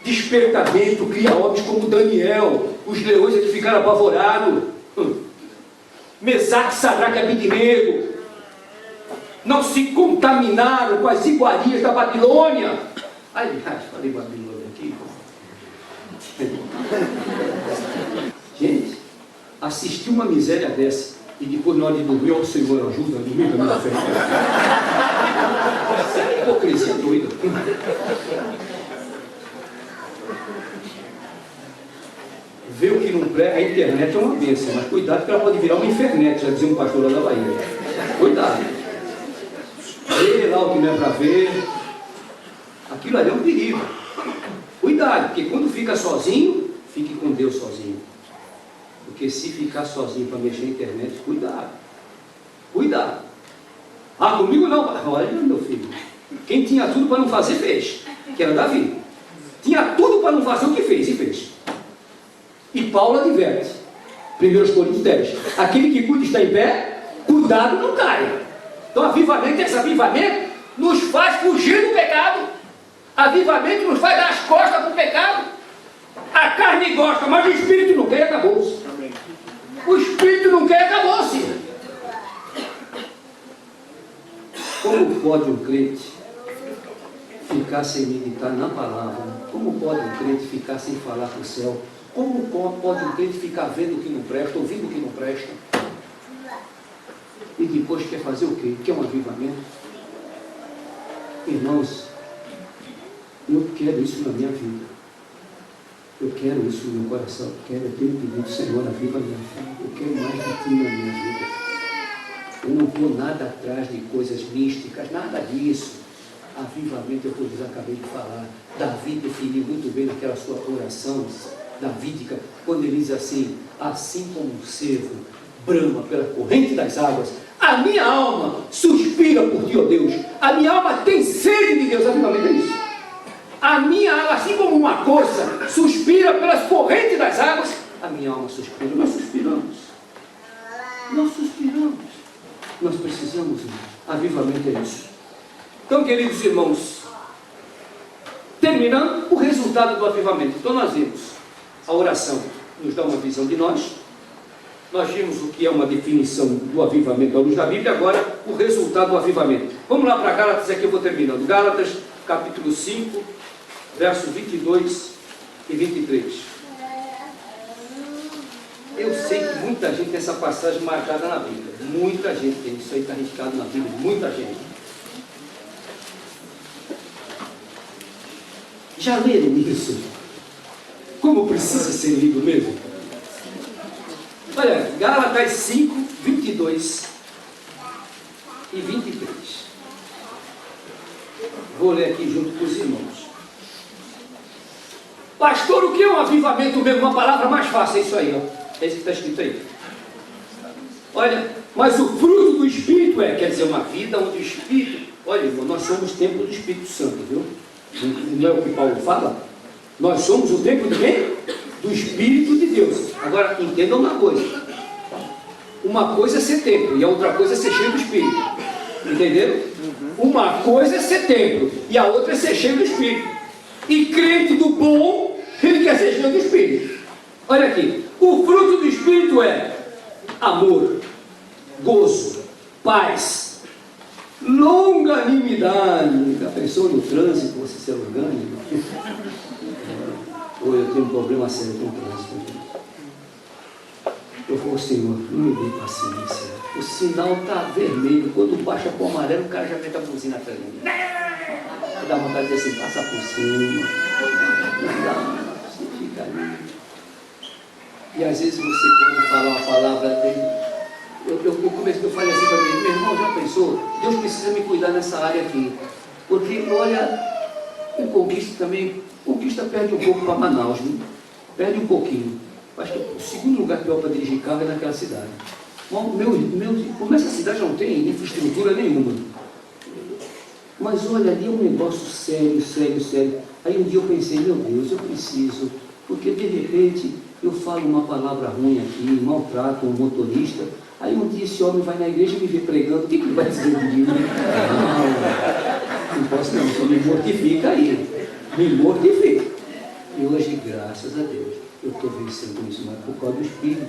S1: Despertamento cria homens como Daniel, os leões que ficaram apavorados. Mesaque, Sadraque e Abednego não se contaminaram com as iguarias da Babilônia. Aliás, falei Babilônia aqui. Gente, assistir uma miséria dessa e depois na hora de dormir, ó Senhor, ajuda, dormir da minha fé. Isso é hipocrisia doida. Vê o que não prega. A internet é uma bênção, mas cuidado que ela pode virar uma infernet, já dizia um pastor lá da Bahia. Cuidado. Vê lá o que não é para ver. Aquilo ali é um perigo. Cuidado, porque quando fica sozinho, fique com Deus sozinho. Porque se ficar sozinho para mexer na internet, cuidado. Cuidado. Ah, comigo não. Olha, meu filho. Quem tinha tudo para não fazer, fez. Que era Davi. Tinha tudo para não fazer o que fez, e fez. E Paulo adverte. 1 Coríntios 10. Aquele que cuida está em pé, cuidado, não caia. Então, avivamento, esse avivamento nos faz fugir do pecado. Avivamento nos faz dar as costas para o pecado. A carne gosta, mas o espírito não quer, acabou-se. O espírito não quer, acabou-se. Como pode um crente ficar sem meditar na palavra? Como pode um crente ficar sem falar para o céu? Como pode um crente ficar vendo o que não presta, ouvindo o que não presta? E depois quer fazer o quê? Quer um avivamento? Irmãos, Eu quero isso na minha vida. Eu quero isso no meu coração. Eu quero aquele pedido, Senhor, aviva a minha vida. Eu quero mais de Ti na minha vida. Eu não vou nada atrás de coisas místicas, nada disso. Avivamento é o que eu acabei de falar. Davi definiu muito bem naquela sua oração davídica, quando ele diz assim como um cervo brama pela corrente das águas, a minha alma suspira por Ti, ó Deus. A minha alma tem sede de Deus. Avivamento é isso. A minha alma, assim como uma corça suspira pelas correntes das águas, a minha alma suspira. Nós suspiramos. Nós suspiramos. Nós precisamos. Avivamento é isso. Então, queridos irmãos, terminando o resultado do avivamento. Então, nós vimos a oração, nos dá uma visão de nós. Nós vimos o que é uma definição do avivamento à luz da Bíblia. Agora, o resultado do avivamento. Vamos lá para Gálatas, aqui eu vou terminando. Gálatas, capítulo 5, versos 22 e 23. Eu sei que muita gente tem essa passagem marcada na Bíblia. Muita gente tem isso aí, está arriscado na Bíblia. Muita gente. Já leram isso? Como precisa ser lido mesmo? Olha, Gálatas 5, 22 e 23. Vou ler aqui junto com os irmãos. Pastor, o que é um avivamento mesmo? Uma palavra mais fácil, é isso aí, ó. É isso que está escrito aí. Olha, mas o fruto do Espírito quer dizer, uma vida onde o Espírito... Olha, irmão, nós somos templo do Espírito Santo, viu? Não é o que Paulo fala? Nós somos o templo de quem? Do Espírito de Deus. Agora, entendam uma coisa. Uma coisa é ser templo e a outra coisa é ser cheio do Espírito. Entenderam? Uma coisa é ser templo e a outra é ser cheio do Espírito. E crente do bom, ele quer ser cheio do Espírito. Olha aqui. O fruto do Espírito é amor, gozo, paz, longanimidade. Já pensou no trânsito, você ser orgânico? Ou eu tenho um problema sério com o trânsito. Eu vou, Senhor, não me dê paciência. O sinal está vermelho. Quando baixa para o amarelo, o cara já mete a buzina atrás de mim. Dá vontade de dizer assim, passa por cima. Não dá, você fica ali. E às vezes você pode falar uma palavra dele. Eu falei assim para mim, meu irmão, já pensou? Deus precisa me cuidar nessa área aqui. Porque, olha, o Conquista também, Conquista perde um pouco para Manaus, né? Perde um pouquinho. Acho que o segundo lugar pior para dirigir carro é naquela cidade. Como essa cidade não tem infraestrutura nenhuma. Mas olha, ali é um negócio sério, sério, sério. Aí um dia eu pensei, meu Deus, eu preciso, porque de repente eu falo uma palavra ruim aqui, maltrato um motorista. Aí um dia esse homem vai na igreja e me vê pregando, o que ele vai dizer de mim? Não posso não, só me mortifica aí. Me mortifica. E hoje, graças a Deus, eu estou vencendo isso, mas por causa do Espírito.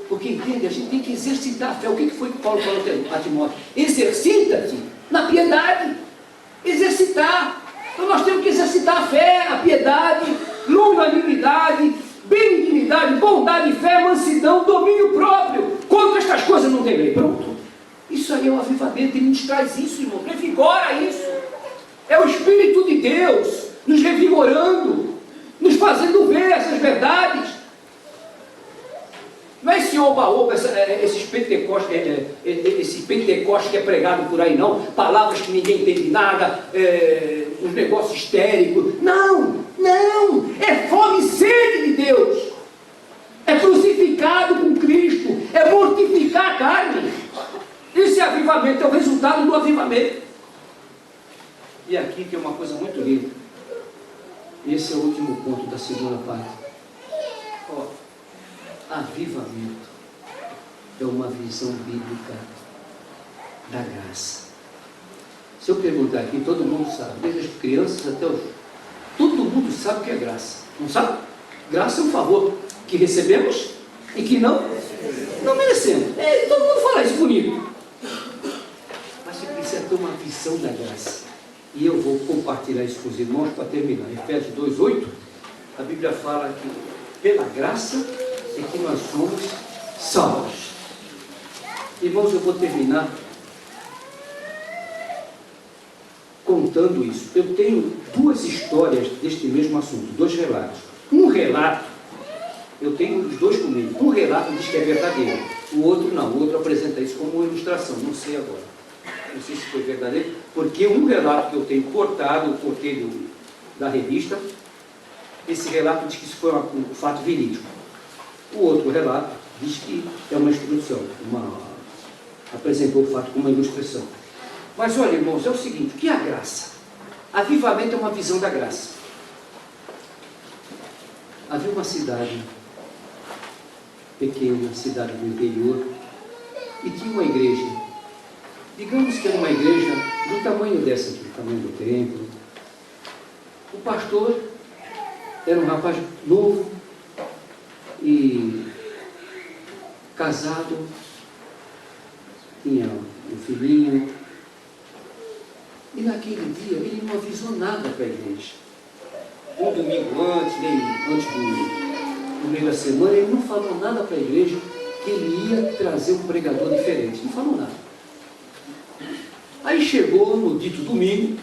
S1: Porque entende, a gente tem que exercitar a fé. O que foi que Paulo falou a Timóteo? Exercita-te na piedade. Exercitar. Então nós temos que exercitar a fé, a piedade, longanimidade, benignidade, bondade, fé, mansidão, domínio próprio. Contra estas coisas não tem lei. Pronto. Isso aí é o avivamento. Ele nos traz isso, irmão. Revigora isso. É o Espírito de Deus nos revigorando, nos fazendo ver essas verdades. Não é esse oba-oba, esse Pentecoste que é pregado por aí, não. Palavras que ninguém entende nada, uns negócios histéricos. Não, não. É fome e sede de Deus. É crucificado com Cristo. É mortificar a carne. Esse avivamento é o resultado do avivamento. E aqui tem uma coisa muito linda. Esse é o último ponto da segunda parte. Ó, avivamento é uma visão bíblica da graça. Se eu perguntar aqui, todo mundo sabe, desde as crianças até os... Todo mundo sabe o que é graça, não sabe? Graça é um favor que recebemos e que não merecemos. Todo mundo fala isso bonito. Mas você precisa ter uma visão da graça. E eu vou compartilhar isso com os irmãos para terminar. Efésios 2:8, a Bíblia fala que pela graça é que nós somos salvos. Irmãos, eu vou terminar com contando isso. Eu tenho duas histórias deste mesmo assunto, dois relatos. Um relato, eu tenho os dois comigo. Um relato diz que é verdadeiro, o outro não. O outro apresenta isso como uma ilustração, não sei agora. Não sei se foi verdadeiro, porque um relato que eu tenho cortado, eu cortei da revista, esse relato diz que isso foi um fato verídico. O outro relato diz que é uma instrução, apresentou o fato como uma ilustração. Mas olha, irmãos, é o seguinte, o que é a graça? Avivamento é uma visão da graça. Havia uma cidade pequena, cidade do interior, e tinha uma igreja. Digamos que era uma igreja do tamanho dessa aqui, do tamanho do templo. O pastor era um rapaz novo e casado, tinha um filhinho. E naquele dia ele não avisou nada para a igreja. Um domingo antes, nem antes do meio da semana, ele não falou nada para a igreja que ele ia trazer um pregador diferente. Não falou nada. Aí chegou no dito domingo,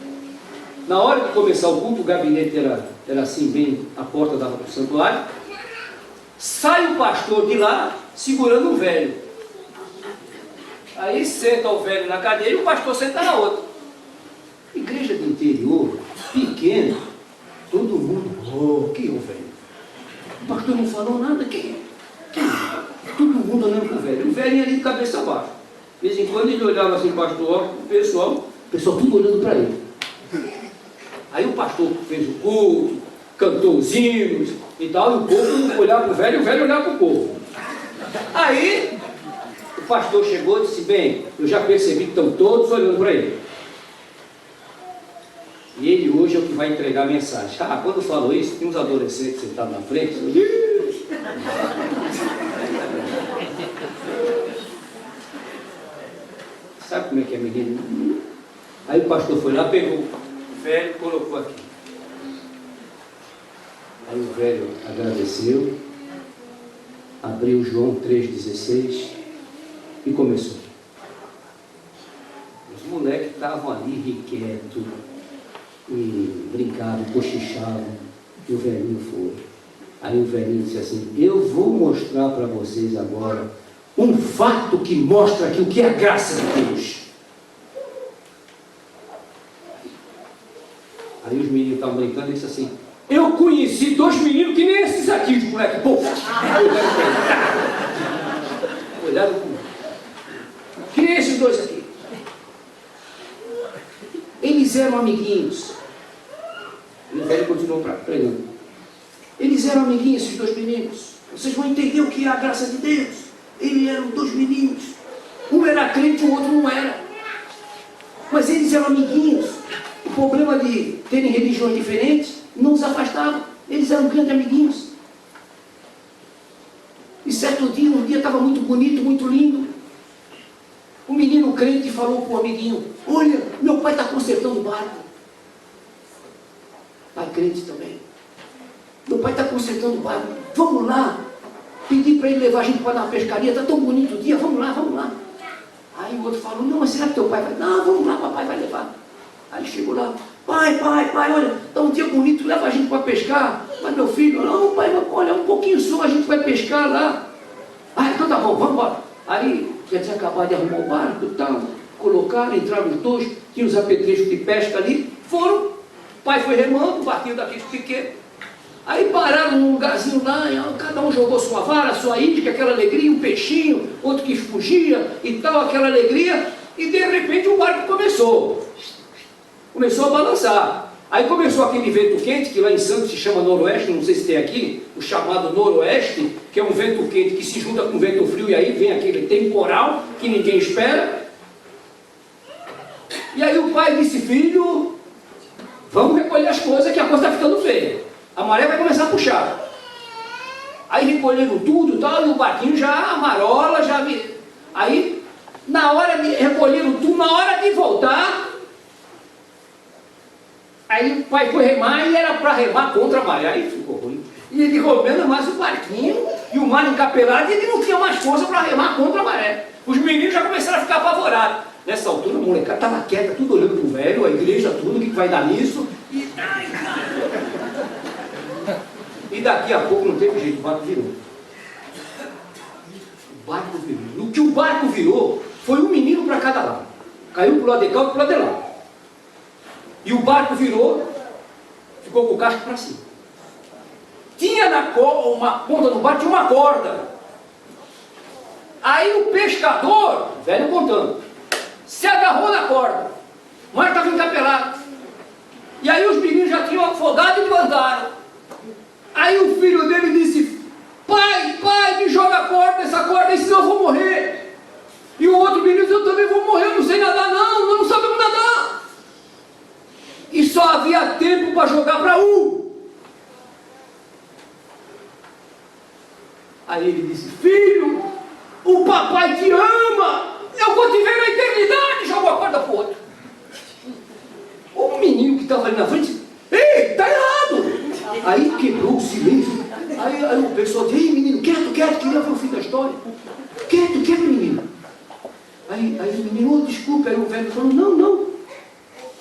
S1: na hora de começar o culto, o gabinete era assim, bem à porta do santuário. Sai o pastor de lá, segurando o velho. Aí senta o velho na cadeira e o pastor senta na outra. Igreja do interior, pequena, todo mundo, quem é o velho? O pastor não falou nada, quem é? Todo mundo olhando para o velho. O velhinho ali de cabeça baixa. De vez em quando ele olhava assim, pastor, o pessoal tudo olhando para ele. Aí o pastor fez o culto, cantou os hinos e tal, e o povo olhava para o velho olhava para o povo. Aí o pastor chegou e disse, bem, eu já percebi que estão todos olhando para ele. E ele hoje é o que vai entregar a mensagem. Quando falou isso, tem uns adolescentes sentados na frente. Sabe como é que é, menino? Aí o pastor foi lá, pegou o velho e colocou aqui. Aí o velho agradeceu, abriu João 3,16 e começou. Os moleques estavam ali requietos e brincavam, cochichavam, e o velhinho foi. Aí o velhinho disse assim, eu vou mostrar para vocês agora um fato que mostra aqui o que é a graça de Deus. Aí os meninos estavam brincando e disse assim, eu conheci dois meninos que nem esses aqui, os moleques, pô! Olharam para que nem esses dois aqui. Eles eram amiguinhos. E o velho continuou pregando. Eles eram amiguinhos, esses dois meninos. Vocês vão entender o que é a graça de Deus. Eles eram dois meninos. Um era crente, o outro não era. Mas eles eram amiguinhos. O problema de terem religiões diferentes não os afastava. Eles eram grandes amiguinhos. E certo dia, um dia estava muito bonito, muito lindo. O menino crente falou para o amiguinho, olha, meu pai está consertando o barco. Pai crente também. Meu pai está consertando o barco. Vamos lá. Pedi para ele levar a gente para dar uma pescaria. Está tão bonito o dia. Vamos lá, vamos lá. Aí o outro falou, não, mas será que teu pai vai? Não, vamos lá, papai vai levar. Aí chegou lá. Pai, olha, está um dia bonito, leva a gente para pescar. Mas meu filho, não, pai, olha, um pouquinho só, a gente vai pescar lá. Ah, então tá bom, vamos embora. Aí já tinha acabado de arrumar o barco e tal. Colocaram, entraram os dois, tinha os apetrechos de pesca ali, foram. O pai foi remando, o barquinho daquele pequeno. Aí pararam num lugarzinho lá, cada um jogou sua vara, sua isca, aquela alegria, um peixinho, outro que fugia e tal, aquela alegria. E de repente o barco começou a balançar. Aí começou aquele vento quente, que lá em Santos se chama noroeste, não sei se tem aqui, o chamado noroeste, que é um vento quente que se junta com vento frio, e aí vem aquele temporal que ninguém espera. E aí o pai disse, filho, vamos recolher as coisas que a coisa está ficando feia. A maré vai começar a puxar. Aí recolheram tudo e tal, e o barquinho já amarola, já... Aí, na hora de recolheram tudo, na hora de voltar... Aí o pai foi remar e era para remar contra a maré. Aí ficou ruim. E ele roubando mais o barquinho e o mar encapelado, e ele não tinha mais força para remar contra a maré. Os meninos já começaram a ficar apavorados. Nessa altura, a molecada estava quieta, tudo olhando para o velho, a igreja, tudo, o que vai dar nisso? E daqui a pouco não teve jeito, o barco virou. O barco virou. No que o barco virou, foi um menino para cada lado. Caiu para o lado de cá e para o lado de lá. E o barco virou, ficou com o casco para cima. Tinha uma ponta do barco, tinha uma corda. Aí o pescador, velho contando, se agarrou na corda. O mar estava encapelado. E aí os meninos já tinham afogado e levantaram. Aí o filho dele disse: pai, me joga a corda, essa corda, senão eu vou morrer. E o outro menino disse: eu também vou morrer, eu não sei nadar não, nós não sabemos nadar. E só havia tempo para jogar para um. Aí ele disse: filho, o papai te ama, eu vou te ver na eternidade. Jogou a corda para o outro. O menino que estava ali na frente disse: ei, está errado. Aí quebrou o silêncio. Aí o pessoal disse: ei, menino, quieto, queria ver o fim da história. Quieto, menino. Aí o menino: oh, desculpa. Aí o velho falou: não,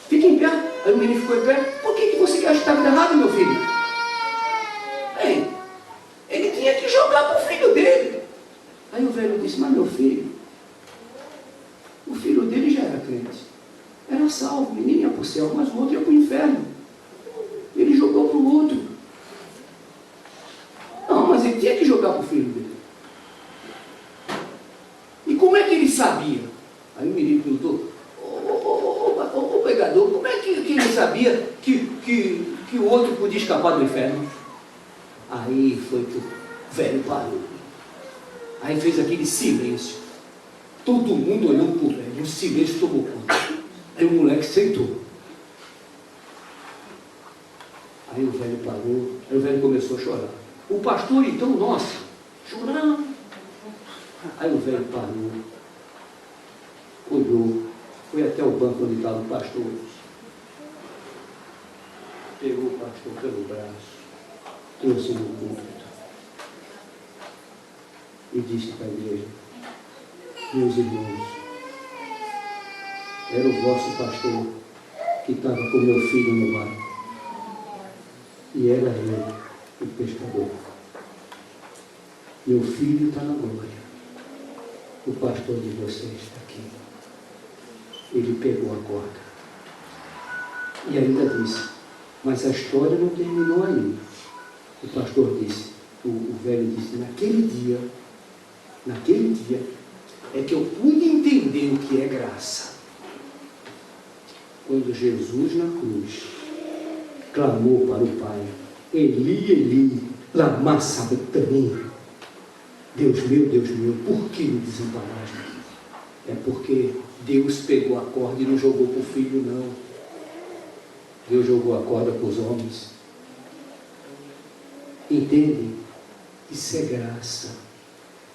S1: fica em pé. Aí o menino ficou em pé. Por que você acha que estava errado, meu filho? Ele tinha que jogar para o filho dele. Aí o velho disse: mas meu filho, o filho dele já era crente, era salvo, o menino ia para o céu, mas o outro ia para o inferno. Ele jogou para o outro. Não, mas ele tinha que jogar para o filho dele. E como é que ele sabia? Aí o menino perguntou: ô pregador, como é que ele sabia que o outro podia escapar do inferno? Aí foi que o velho parou. Aí fez aquele silêncio. Todo mundo olhou para o velho, o silêncio tomou conta. Aí o moleque sentou. Aí o velho parou, aí o velho começou a chorar. O pastor então, nossa, chorando. Aí o velho parou, olhou, foi até o banco onde estava o pastor, pegou o pastor pelo braço, trouxe no púlpito e disse para a igreja: meus irmãos, era o vosso pastor que estava com meu filho no barco. E era ele, o pescador. Meu filho está na glória. O pastor de vocês está aqui. Ele pegou a corda. E ainda disse: mas a história não terminou aí. O pastor disse, o velho disse: naquele dia, é que eu pude entender o que é graça. Quando Jesus na cruz clamou para o Pai: Eli, Eli, lama sabachthani. Deus meu, por que me desamparaste? É porque Deus pegou a corda e não jogou para o filho, não. Deus jogou a corda para os homens. Entende? Isso é graça.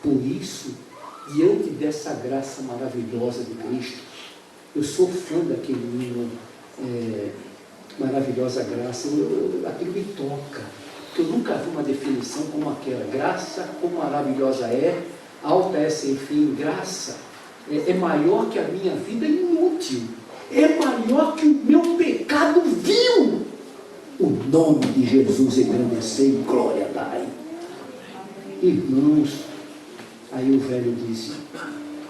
S1: Por isso, diante dessa graça maravilhosa de Cristo, eu sou fã daquele hino, maravilhosa graça, aquilo me toca. Eu nunca vi uma definição como aquela. Graça, como maravilhosa é, alta é sem fim. Graça é maior que a minha vida inútil, é maior que o meu pecado vil. O nome de Jesus engrandecer e glória dai. Irmãos, aí o velho disse: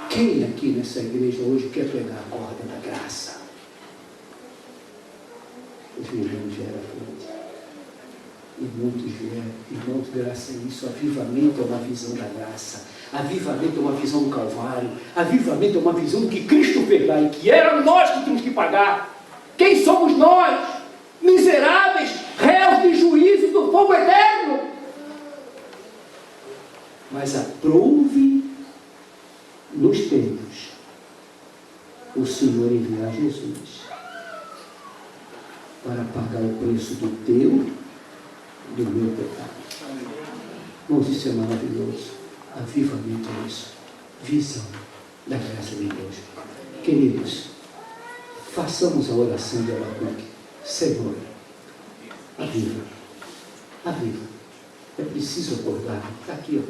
S1: quem aqui nessa igreja hoje quer pegar a corda da graça? Os irmãos vieram à frente. E muitos vieram. Irmãos, graça é isso. Avivamento é uma visão da graça. Avivamento é uma visão do Calvário. Avivamento é uma visão do que Cristo fez lá e que era nós que tínhamos que pagar. Quem somos nós? Miseráveis, réus de juízo do fogo eterno. Mas aprouve nos tempos o Senhor enviar Jesus para pagar o preço do teu, do meu pecado. Irmãos, isso é maravilhoso. Avivamento é isso. Visão da graça de Deus. Queridos, façamos a oração de Abacuque. Senhor, aviva. É preciso acordar. Está aqui, ó.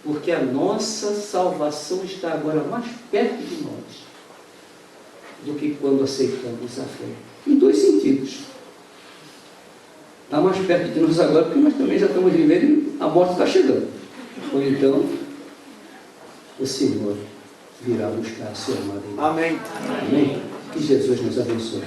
S1: Porque a nossa salvação está agora mais perto de nós do que quando aceitamos a fé. Em dois sentidos. Está mais perto de nós agora, porque nós também já estamos vivendo e a morte está chegando. Ou então, o Senhor virá buscar a sua amada.
S2: Amém.
S1: Amém? Que Jesus nos abençoe.